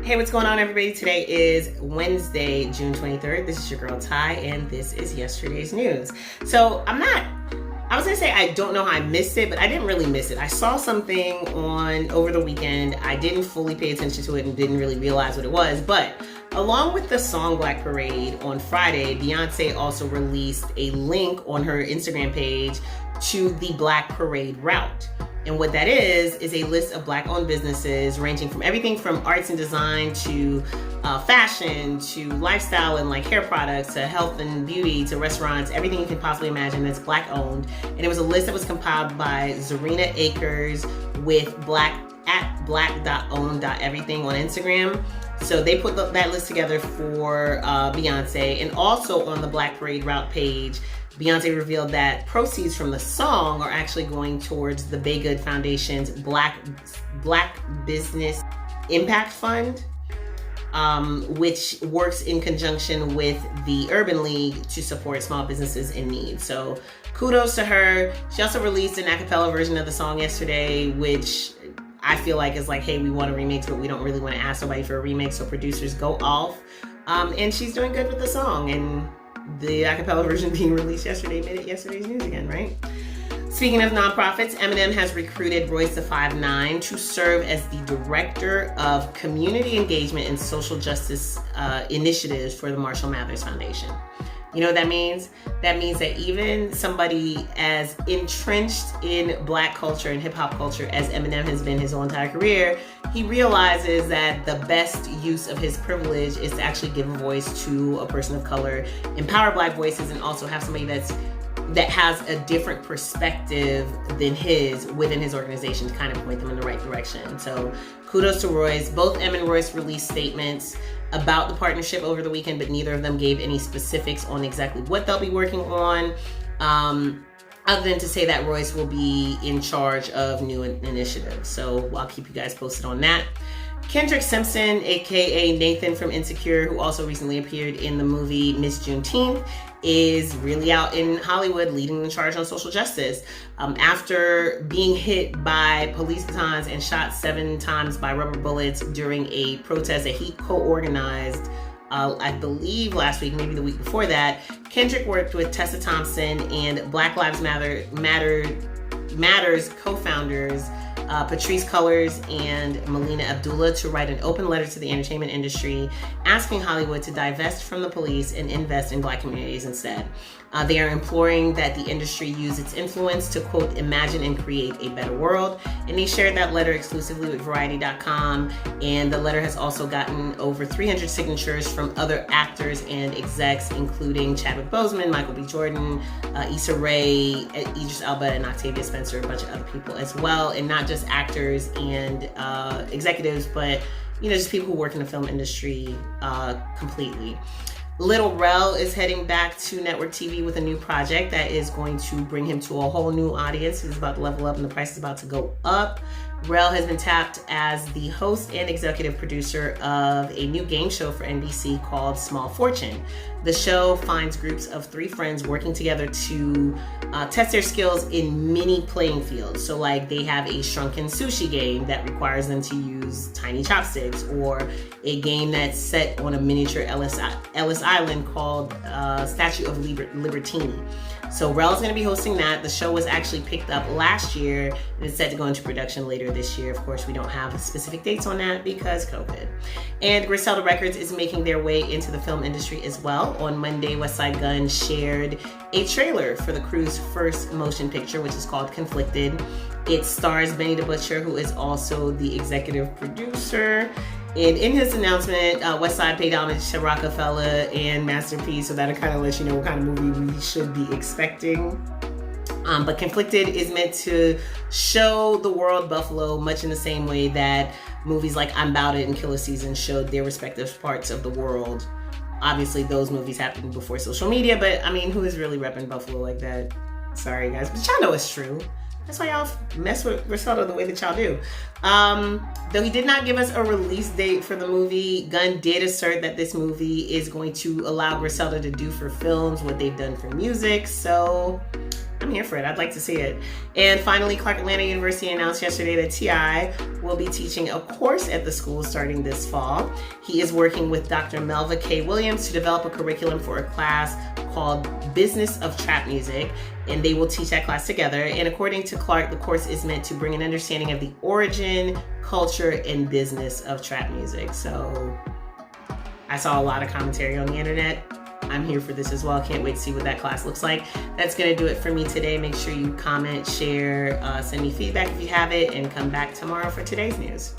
Hey, what's going on, everybody? Today is Wednesday, June 23rd. This is your girl, Ty, and this is yesterday's news. So I was gonna say I don't know how I missed it, but I didn't really miss it. I saw something over the weekend. I didn't fully pay attention to it and didn't really realize what it was, but along with the song Black Parade on Friday, Beyonce also released a link on her Instagram page to the Black Parade route. And what that is a list of Black-owned businesses ranging from everything from arts and design to fashion to lifestyle and like hair products to health and beauty to restaurants, everything you can possibly imagine that's Black-owned. And it was a list that was compiled by Zarina Akers with black.own.everything on Instagram. So they put that list together for Beyonce. And also on the Black Parade route page, Beyonce revealed that proceeds from the song are actually going towards the Baygood Foundation's Black Business Impact Fund, which works in conjunction with the Urban League to support small businesses in need. So kudos to her. She also released an a cappella version of the song yesterday, which I feel like is like, hey, we want a remix, but we don't really want to ask somebody for a remix, so producers go off. And she's doing good with the song, and the a cappella version being released yesterday made it yesterday's news again, right? Speaking of nonprofits, Eminem has recruited Royce da 5'9" to serve as the Director of Community Engagement and Social Justice Initiatives for the Marshall Mathers Foundation. You know what that means? That means that even somebody as entrenched in Black culture and hip hop culture as Eminem has been his whole entire career, he realizes that the best use of his privilege is to actually give a voice to a person of color, empower Black voices, and also have somebody that has a different perspective than his within his organization to kind of point them in the right direction. So kudos to Royce. Both Em and Royce released statements about the partnership over the weekend, but neither of them gave any specifics on exactly what they'll be working on, other than to say that Royce will be in charge of new initiatives. So I'll keep you guys posted on that. Kendrick Simpson, aka Nathan from Insecure, who also recently appeared in the movie Miss Juneteenth, is really out in Hollywood leading the charge on social justice. After being hit by police batons and shot 7 times by rubber bullets during a protest that he co-organized, I believe last week, maybe the week before that, Kendrick worked with Tessa Thompson and Black Lives Matter's co-founders Patrice Cullors and Melina Abdullah to write an open letter to the entertainment industry asking Hollywood to divest from the police and invest in Black communities instead. They are imploring that the industry use its influence to, quote, imagine and create a better world. And they shared that letter exclusively with Variety.com. And the letter has also gotten over 300 signatures from other actors and execs, including Chadwick Boseman, Michael B. Jordan, Issa Rae, Idris Elba, and Octavia Spencer, a bunch of other people as well. And not just actors and executives, but just people who work in the film industry completely. Lil Rel is heading back to network TV with a new project that is going to bring him to a whole new audience. He's about to level up and the price is about to go up. Rel has been tapped as the host and executive producer of a new game show for NBC called Small Fortune. The show finds groups of 3 friends working together to test their skills in mini playing fields. So like they have a shrunken sushi game that requires them to use tiny chopsticks, or a game that's set on a miniature Ellis Island called Statue of Libertini. So Rel's going to be hosting that. The show was actually picked up last year and is set to go into production later this year. Of course, we don't have specific dates on that because COVID. And Griselda Records is making their way into the film industry as well. On Monday, Westside Gunn shared a trailer for the crew's first motion picture, which is called Conflicted. It stars Benny the Butcher, who is also the executive producer. And in his announcement, Westside paid homage to Rockefeller and Master P, so that'll kind of let you know what kind of movie we should be expecting. But Conflicted is meant to show the world Buffalo much in the same way that movies like I'm About It and Killer Season showed their respective parts of the world. Obviously, those movies happened before social media, but I mean, who is really repping Buffalo like that? Sorry, guys, but y'all know it's true. That's why y'all mess with Griselda the way that y'all do. Though he did not give us a release date for the movie, Gunn did assert that this movie is going to allow Griselda to do for films what they've done for music. So I'm here for it. I'd like to see it. And finally, Clark Atlanta University announced yesterday that T.I. will be teaching a course at the school starting this fall. He is working with Dr. Melva K. Williams to develop a curriculum for a class called Business of Trap Music, and they will teach that class together. And according to Clark, the course is meant to bring an understanding of the origin, culture, and business of trap music. So I saw a lot of commentary on the internet. I'm here for this as well. Can't wait to see what that class looks like. That's going to do it for me today. Make sure you comment, share, send me feedback if you have it, and come back tomorrow for today's news.